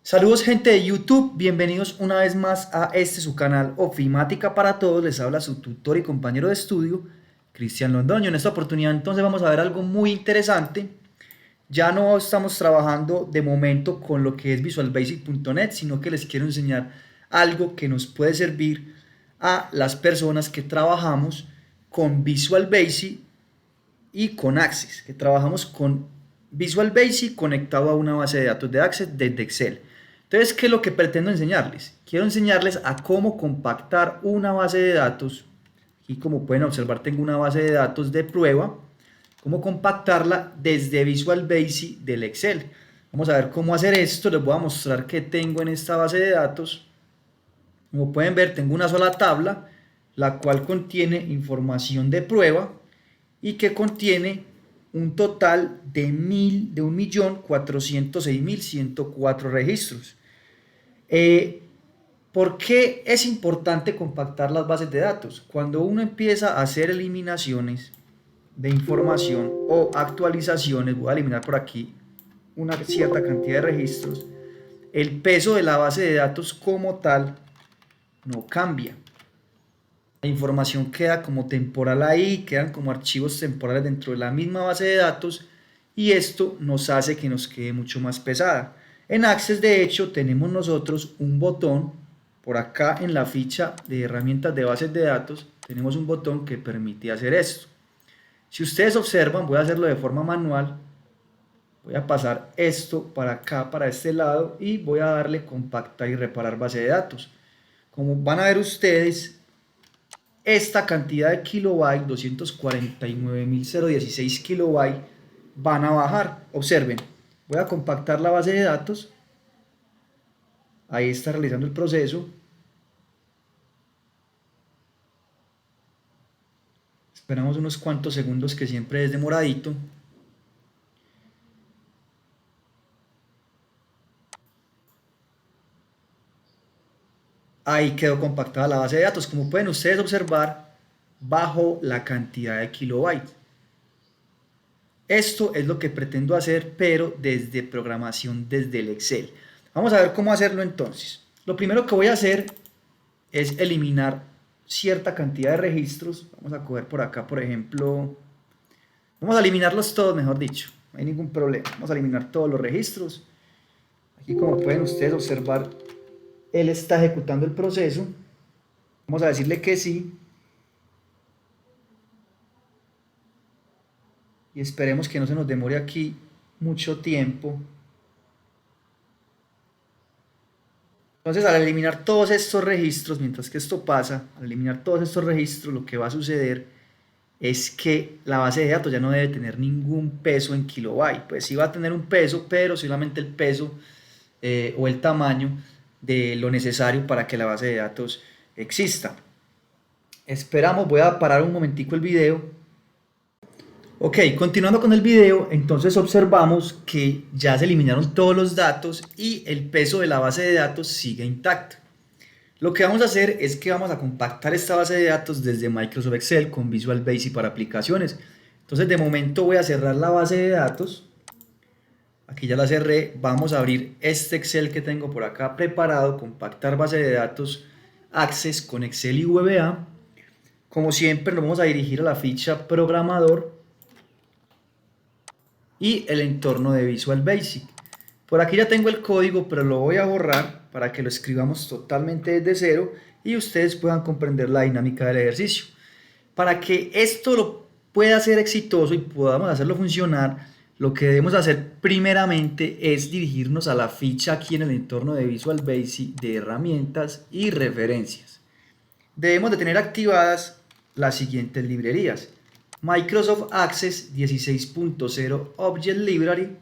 Saludos gente de YouTube, bienvenidos una vez más a este su canal Ofimática para Todos. Les habla su tutor y compañero de estudio, Cristian Londoño. En esta oportunidad entonces vamos a ver algo muy interesante. Ya no estamos trabajando de momento con lo que es visualbasic.net, sino que les quiero enseñar algo que nos puede servir a las personas que trabajamos con Visual Basic y con Access, que trabajamos con Visual Basic conectado a una base de datos de Access desde Excel. Entonces, ¿qué es lo que pretendo enseñarles? Quiero enseñarles a cómo compactar una base de datos. Aquí, como pueden observar, tengo una base de datos de prueba. Cómo compactarla desde Visual Basic del Excel. Vamos a ver cómo hacer esto. Les voy a mostrar qué tengo en esta base de datos. Como pueden ver, tengo una sola tabla, la cual contiene información de prueba y que contiene un total de 1.406.104 registros. ¿Por qué es importante compactar las bases de datos? Cuando uno empieza a hacer eliminaciones de información o actualizaciones, voy a eliminar por aquí una cierta cantidad de registros, el peso de la base de datos como tal no cambia. La información queda como temporal ahí, quedan como archivos temporales dentro de la misma base de datos y esto nos hace que nos quede mucho más pesada. En Access, de hecho, tenemos nosotros un botón por acá en la ficha de herramientas de bases de datos, tenemos un botón que permite hacer esto. Si ustedes observan, voy a hacerlo de forma manual, voy a pasar esto para acá, para este lado y voy a darle compactar y reparar base de datos. Como van a ver ustedes, esta cantidad de kilobytes, 249.016 kilobytes, van a bajar. Observen, voy a compactar la base de datos. Ahí está realizando el proceso. Esperamos unos cuantos segundos, que siempre es demoradito. Ahí quedó compactada la base de datos. Como pueden ustedes observar, bajo la cantidad de kilobytes. Esto es lo que pretendo hacer, pero desde programación, desde el Excel. Vamos a ver cómo hacerlo entonces. Lo primero que voy a hacer es eliminar cierta cantidad de registros. Vamos a coger por acá, por ejemplo, vamos a eliminarlos todos, mejor dicho. No hay ningún problema. Vamos a eliminar todos los registros. Aquí, como pueden ustedes observar, él está ejecutando el proceso. Vamos a decirle que sí. Y esperemos que no se nos demore aquí mucho tiempo. Entonces, al eliminar todos estos registros, mientras que esto pasa, al eliminar todos estos registros, lo que va a suceder es que la base de datos ya no debe tener ningún peso en kilobyte. Pues sí va a tener un peso, pero solamente el peso o el tamaño de lo necesario para que la base de datos exista. Esperamos, voy a parar un momentico el video. Ok, continuando con el video, entonces observamos que ya se eliminaron todos los datos y el peso de la base de datos sigue intacto. Lo que vamos a hacer es que vamos a compactar esta base de datos desde Microsoft Excel con Visual Basic para aplicaciones. Entonces, de momento voy a cerrar la base de datos. Aquí ya la cerré. Vamos a abrir este Excel que tengo por acá preparado, compactar base de datos Access con Excel y VBA. Como siempre, nos vamos a dirigir a la ficha programador y el entorno de Visual Basic. Por aquí ya tengo el código, pero lo voy a borrar para que lo escribamos totalmente desde cero y ustedes puedan comprender la dinámica del ejercicio. Para que esto lo pueda ser exitoso y podamos hacerlo funcionar, lo que debemos hacer primeramente es dirigirnos a la ficha aquí en el entorno de Visual Basic de herramientas y referencias. Debemos de tener activadas las siguientes librerías: Microsoft Access 16.0 Object Library,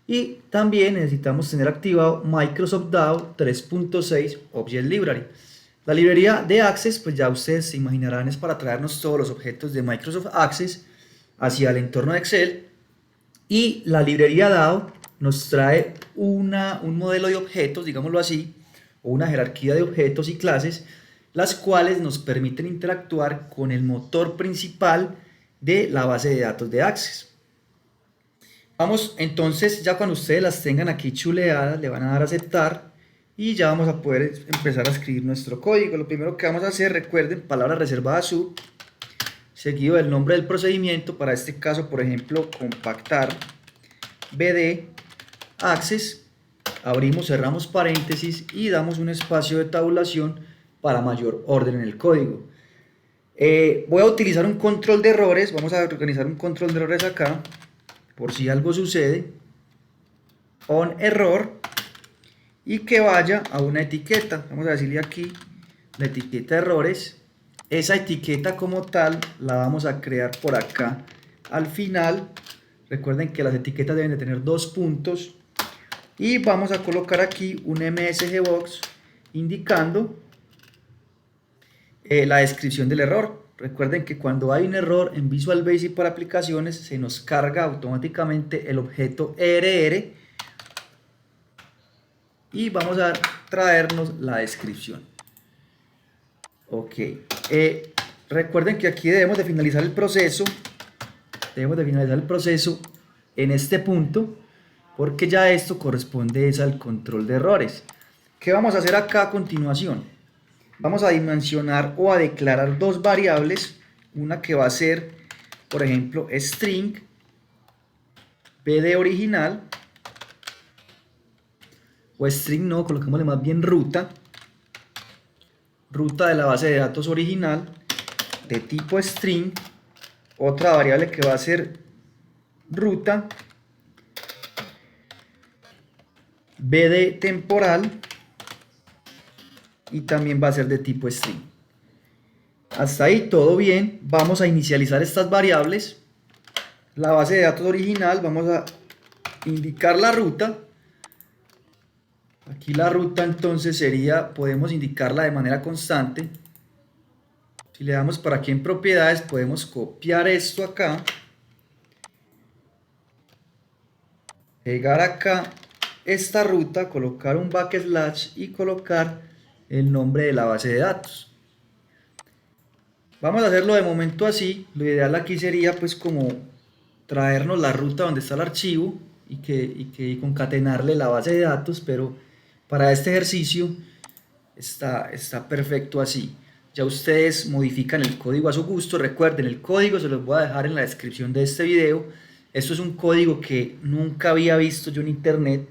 y también necesitamos tener activado Microsoft DAO 3.6 Object Library. La librería de Access, pues ya ustedes se imaginarán, es para traernos todos los objetos de Microsoft Access hacia el entorno de Excel, y la librería DAO nos trae un modelo de objetos, digámoslo así, o una jerarquía de objetos y clases, las cuales nos permiten interactuar con el motor principal de la base de datos de Access. Vamos entonces, ya cuando ustedes las tengan aquí chuleadas, le van a dar a aceptar y ya vamos a poder empezar a escribir nuestro código. Lo primero que vamos a hacer, recuerden, palabra reservada sub, seguido del nombre del procedimiento, para este caso, por ejemplo, compactar bd access, abrimos, cerramos paréntesis y damos un espacio de tabulación para mayor orden en el código. Voy a utilizar un control de errores, vamos a organizar un control de errores acá, por si algo sucede, on error, y que vaya a una etiqueta. Vamos a decirle aquí la etiqueta errores. Esa etiqueta como tal la vamos a crear por acá al final. Recuerden que las etiquetas deben de tener 2 puntos, y vamos a colocar aquí un MSG box indicando la descripción del error. Recuerden que cuando hay un error en Visual Basic para aplicaciones, se nos carga automáticamente el objeto ERR y vamos a traernos la descripción. Ok, recuerden que aquí debemos de finalizar el proceso. En este punto, porque ya esto corresponde al control de errores. ¿Qué vamos a hacer acá a continuación? Vamos a dimensionar o a declarar 2 variables, una que va a ser, por ejemplo, string bd original, o string no, colocémosle más bien ruta de la base de datos original de tipo string, otra variable que va a ser ruta bd temporal y también va a ser de tipo string. Hasta ahí todo bien. Vamos a inicializar estas variables. La base de datos original, vamos a indicar la ruta. Aquí la ruta entonces sería, podemos indicarla de manera constante. Si le damos para aquí en propiedades, podemos copiar esto acá, pegar acá esta ruta, colocar un backslash y colocar el nombre de la base de datos. Vamos a hacerlo de momento así. Lo ideal aquí sería pues como traernos la ruta donde está el archivo y concatenarle la base de datos, pero para este ejercicio está perfecto así. Ya ustedes modifican el código a su gusto. Recuerden, el código se los voy a dejar en la descripción de este video. Esto es un código que nunca había visto yo en internet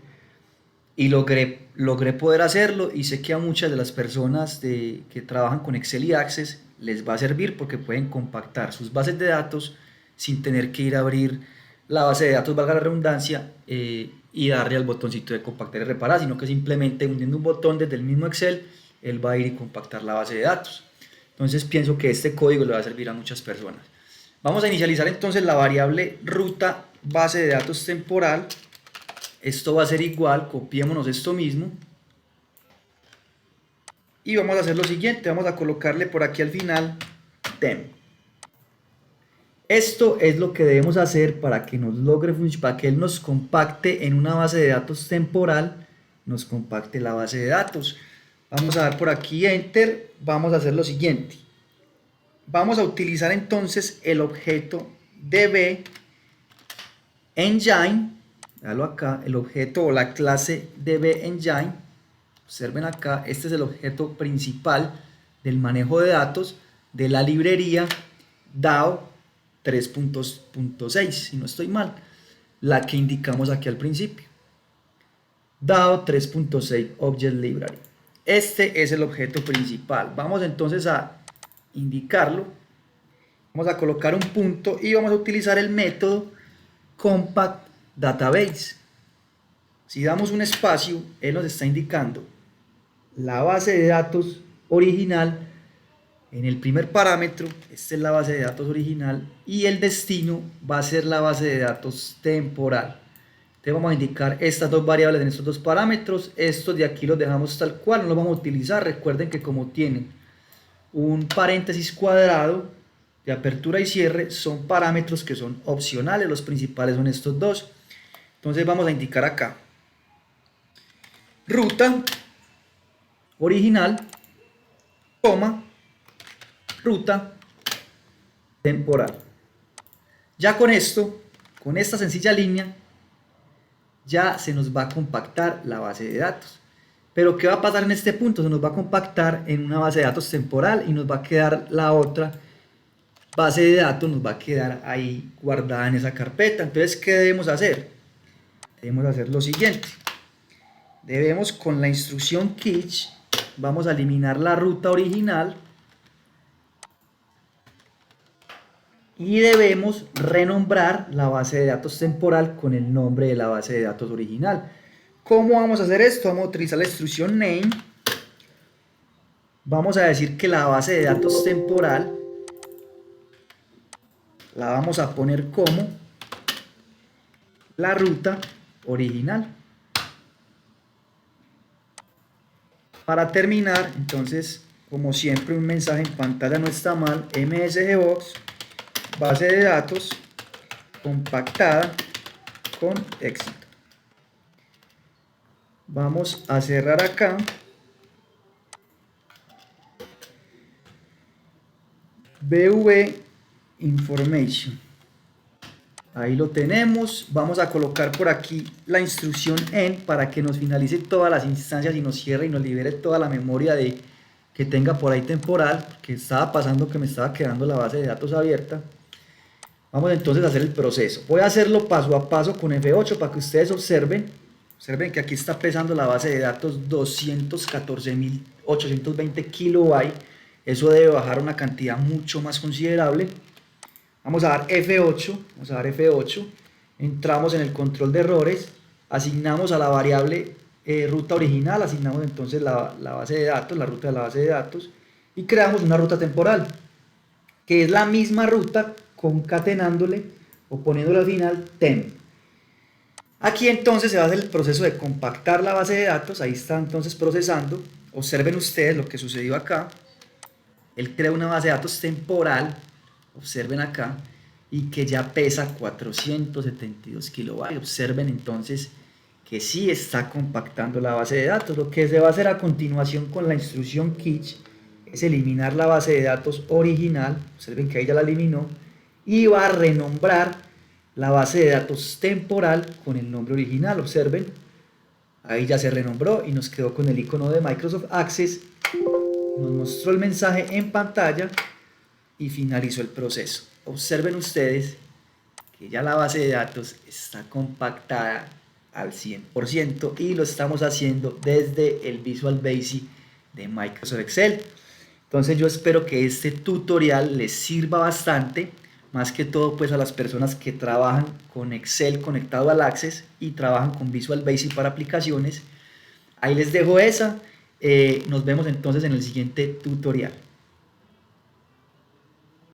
y logré poder hacerlo, y sé que a muchas de las personas que trabajan con Excel y Access les va a servir porque pueden compactar sus bases de datos sin tener que ir a abrir la base de datos, valga la redundancia, y darle al botoncito de compactar y reparar, sino que simplemente uniendo un botón desde el mismo Excel, él va a ir y compactar la base de datos. Entonces pienso que este código le va a servir a muchas personas. Vamos a inicializar entonces la variable ruta base de datos temporal. Esto va a ser igual, copiémonos esto mismo y vamos a hacer lo siguiente, vamos a colocarle por aquí al final tem. Esto es lo que debemos hacer para que nos logre funcionar, para que él nos compacte en una base de datos temporal, nos compacte la base de datos. Vamos a dar por aquí enter, vamos a hacer lo siguiente. Vamos a utilizar entonces el objeto db engine, véalo acá, el objeto o la clase db engine. Observen acá, este es el objeto principal del manejo de datos de la librería DAO 3.6, si no estoy mal, la que indicamos aquí al principio. DAO 3.6 Object Library. Este es el objeto principal. Vamos entonces a indicarlo. Vamos a colocar un punto y vamos a utilizar el método compact database. Si damos un espacio, él nos está indicando la base de datos original en el primer parámetro. Esta es la base de datos original y el destino va a ser la base de datos temporal. Entonces vamos a indicar estas 2 variables en estos 2 parámetros. Estos de aquí los dejamos tal cual, no los vamos a utilizar. Recuerden que como tienen un paréntesis cuadrado de apertura y cierre, son parámetros que son opcionales. Los principales son estos 2. Entonces vamos a indicar acá ruta original, coma, ruta temporal. Ya con esto, con esta sencilla línea, ya se nos va a compactar la base de datos. Pero ¿qué va a pasar en este punto? Se nos va a compactar en una base de datos temporal y nos va a quedar la otra base de datos, nos va a quedar ahí guardada en esa carpeta. Entonces, ¿qué debemos hacer? Debemos hacer lo siguiente. Debemos, con la instrucción catch, vamos a eliminar la ruta original y debemos renombrar la base de datos temporal con el nombre de la base de datos original. ¿Cómo vamos a hacer esto? Vamos a utilizar la instrucción name. Vamos a decir que la base de datos temporal la vamos a poner como la ruta original. Para terminar, entonces, como siempre, un mensaje en pantalla no está mal. MSGBox, base de datos compactada con éxito. Vamos a cerrar acá. BV Information. Ahí lo tenemos. Vamos a colocar por aquí la instrucción end para que nos finalice todas las instancias y nos cierre y nos libere toda la memoria que tenga por ahí temporal, que estaba pasando que me estaba quedando la base de datos abierta. Vamos entonces a hacer el proceso. Voy a hacerlo paso a paso con F8 para que ustedes observen. Observen que aquí está pesando la base de datos 214.820 kilobytes. Eso debe bajar una cantidad mucho más considerable. Vamos a dar F8, entramos en el control de errores, asignamos a la variable ruta original, asignamos entonces la base de datos, la ruta de la base de datos, y creamos una ruta temporal, que es la misma ruta concatenándole o poniéndole al final temp. Aquí entonces se va a hacer el proceso de compactar la base de datos, ahí está entonces procesando. Observen ustedes lo que sucedió acá. Él crea una base de datos temporal, observen acá, y que ya pesa 472 kilobytes. Observen entonces que sí está compactando la base de datos. Lo que se va a hacer a continuación con la instrucción catch es eliminar la base de datos original. Observen que ahí ya la eliminó, y va a renombrar la base de datos temporal con el nombre original. Observen, ahí ya se renombró y nos quedó con el icono de Microsoft Access. Nos mostró el mensaje en pantalla y finalizó el proceso. Observen ustedes que ya la base de datos está compactada al 100% y lo estamos haciendo desde el Visual Basic de Microsoft Excel. Entonces yo espero que este tutorial les sirva bastante, más que todo pues a las personas que trabajan con Excel conectado al Access y trabajan con Visual Basic para aplicaciones. Ahí les dejo esa. Nos vemos entonces en el siguiente tutorial.